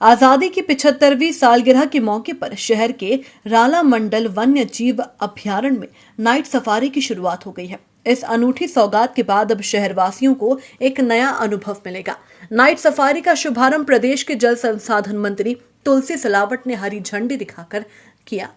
आजादी की 75वीं सालगिरह के मौके पर शहर के राला मंडल वन्य जीव अभयारण्य में नाइट सफारी की शुरुआत हो गई है। इस अनूठी सौगात के बाद अब शहरवासियों को एक नया अनुभव मिलेगा। नाइट सफारी का शुभारंभ प्रदेश के जल संसाधन मंत्री तुलसी सिलावट ने हरी झंडी दिखाकर किया।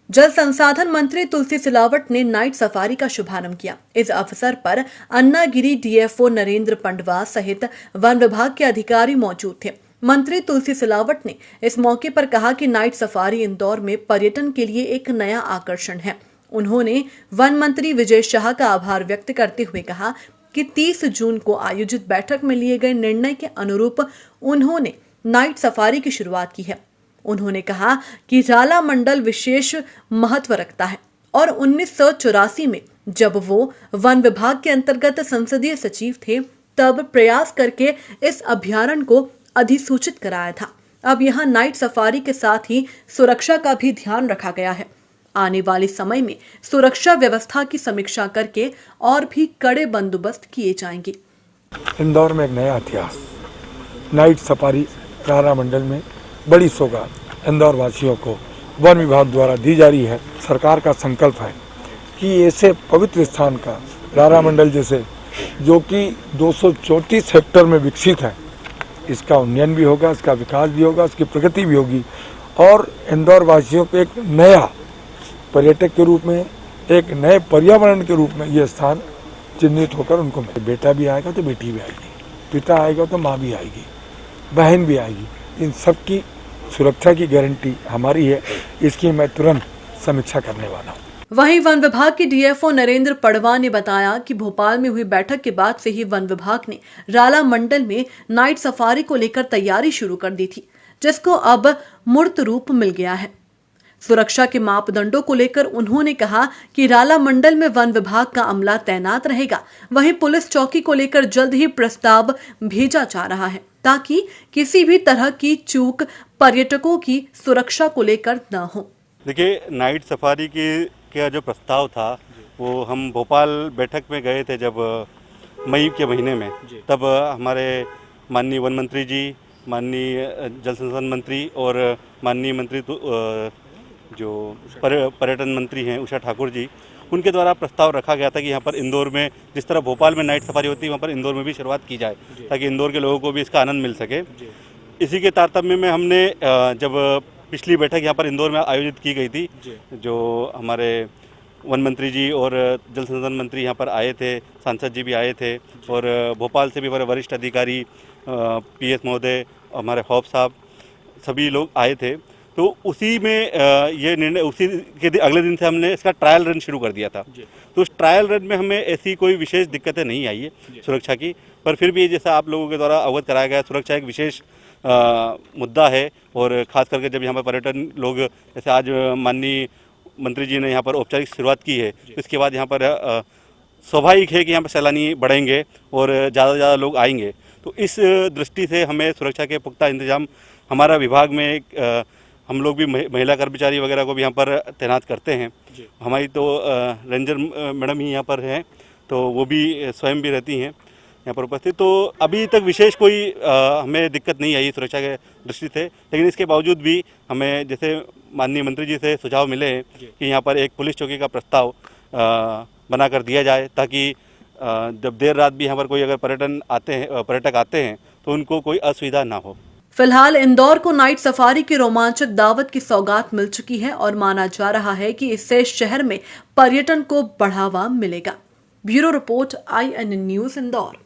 जल संसाधन मंत्री तुलसी सिलावट ने नाइट सफारी का शुभारंभ किया। इस अवसर पर अन्नागिरी डीएफओ नरेंद्र पंडवा सहित वन विभाग के अधिकारी मौजूद थे। मंत्री तुलसी सिलावट ने इस मौके पर कहा कि नाइट सफारी इंदौर में पर्यटन के लिए एक नया आकर्षण है। उन्होंने वन मंत्री विजय शाह का आभार व्यक्त करते हुए कहा कि 30 जून को आयोजित बैठक में लिए गए निर्णय के अनुरूप उन्होंने नाइट सफारी की शुरुआत की है। उन्होंने कहा कि राला मंडल विशेष महत्व रखता है और 1984 में जब वो वन विभाग के अंतर्गत संसदीय सचिव थे तब प्रयास करके इस अभयारण्य को अधिसूचित कराया था। अब यहाँ नाइट सफारी के साथ ही सुरक्षा का भी ध्यान रखा गया है। आने वाले समय में सुरक्षा व्यवस्था की समीक्षा करके और भी कड़े बंदोबस्त किए जाएंगे। इंदौर में एक नया इतिहास, नाइट सफारी राला मंडल में बड़ी सौगात इंदौर वासियों को वन विभाग द्वारा दी जा रही है। सरकार का संकल्प है कि ऐसे पवित्र स्थान का राला मंडल जैसे जो कि 234 हेक्टेयर में विकसित है, इसका उन्नयन भी होगा, इसका विकास भी होगा, इसकी प्रगति भी होगी और इंदौर वासियों को एक नया पर्यटक के रूप में, एक नए पर्यावरण के रूप में यह स्थान चिन्हित होकर उनको मिले। बेटा भी आएगा तो बेटी भी आएगी, पिता आएगा तो माँ भी आएगी, बहन भी आएगी। इन सब की सुरक्षा की गारंटी हमारी है। इसकी मैं तुरंत समीक्षा करने वाला हूँ। वहीं वन विभाग के डीएफओ नरेंद्र पड़वा ने बताया कि भोपाल में हुई बैठक के बाद से ही वन विभाग ने राला मंडल में नाइट सफारी को लेकर तैयारी शुरू कर दी थी, जिसको अब मूर्त रूप मिल गया है। सुरक्षा के मापदंडों को लेकर उन्होंने कहा कि राला मंडल में वन विभाग का अमला तैनात रहेगा। वहीं पुलिस चौकी को लेकर जल्द ही प्रस्ताव भेजा जा रहा है ताकि किसी भी तरह की चूक पर्यटकों की सुरक्षा को लेकर न हो। देखिए, नाइट सफारी का जो प्रस्ताव था वो हम भोपाल बैठक में गए थे जब मई के महीने में, तब हमारे माननीय वन मंत्री जी, माननीय जल संसाधन मंत्री और माननीय मंत्री जो पर्यटन मंत्री हैं उषा ठाकुर जी, उनके द्वारा प्रस्ताव रखा गया था कि यहाँ पर इंदौर में जिस तरह भोपाल में नाइट सफारी होती है वहाँ पर इंदौर में भी शुरुआत की जाए ताकि इंदौर के लोगों को भी इसका आनंद मिल सके। इसी के तारतम्य में हमने जब पिछली बैठक यहाँ पर इंदौर में आयोजित की गई थी, जो हमारे वन मंत्री जी और जल संसाधन मंत्री यहाँ पर आए थे, सांसद जी भी आए थे और भोपाल से भी हमारे वरिष्ठ अधिकारी PS महोदय, हमारे हॉप साहब, सभी लोग आए थे। तो उसी में ये निर्णय, उसी के अगले दिन से हमने इसका ट्रायल रन शुरू कर दिया था। तो उस ट्रायल रन में हमें ऐसी कोई विशेष दिक्कतें नहीं आई है सुरक्षा की, पर फिर भी जैसा आप लोगों के द्वारा अवगत कराया गया, सुरक्षा एक विशेष मुद्दा है और ख़ास करके जब यहाँ पर पर्यटन लोग, जैसे आज माननीय मंत्री जी ने यहाँ पर औपचारिक शुरुआत की है, तो इसके बाद यहाँ पर स्वाभाविक है कि यहाँ पर सैलानी बढ़ेंगे और ज़्यादा से ज़्यादा लोग आएंगे। तो इस दृष्टि से हमें सुरक्षा के पुख्ता इंतजाम, हमारा विभाग में हम लोग भी महिला कर्मचारी वगैरह को भी यहाँ पर तैनात करते हैं। हमारी तो रेंजर मैडम ही यहाँ पर हैं, तो वो भी स्वयं भी रहती हैं यहाँ पर उपस्थित। तो अभी तक विशेष कोई हमें दिक्कत नहीं आई सुरक्षा के दृष्टि से, लेकिन इसके बावजूद भी हमें जैसे माननीय मंत्री जी से सुझाव मिले हैं कि यहाँ पर एक पुलिस चौकी का प्रस्ताव बना कर दिया जाए ताकि जब देर रात भी यहाँ पर कोई अगर पर्यटक आते हैं तो उनको कोई असुविधा ना हो। फिलहाल इंदौर को नाइट सफारी की रोमांचक दावत की सौगात मिल चुकी है और माना जा रहा है कि इससे शहर में पर्यटन को बढ़ावा मिलेगा। Bureau report INN news Indore.